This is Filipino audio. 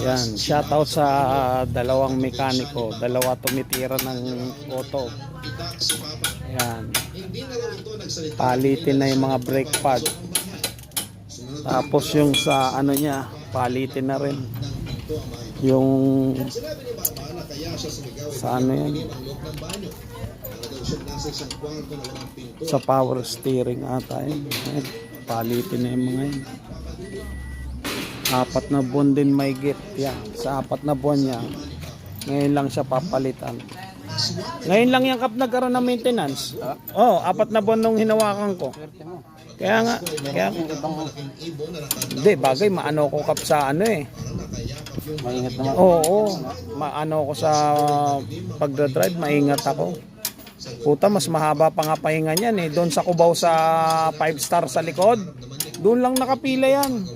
Yan, shoutout sa dalawang mekaniko, dalawa tumitira ng auto. Yan, palitin na yung mga brake pad. Tapos yung sa ano niya, palitin na rin yung sa ano yan, sa power steering ata yun. Palitin na yung mga yun. 4 na buwan din may git yan. Sa 4 na buwan niya, ngayon lang siya papalitan. Ngayon lang yung kap nagkaroon ng maintenance. Oh, 4 na buwan nung hinawakan ko. Kaya nga, hindi, bagay, maano ko kap sa ano eh. Maingat naman. Oo, maano ko sa pagdadrive, maingat ako. Puta, mas mahaba pa nga pahinga niyan eh. Doon sa Cubao sa 5 star sa likod, doon lang nakapila yan.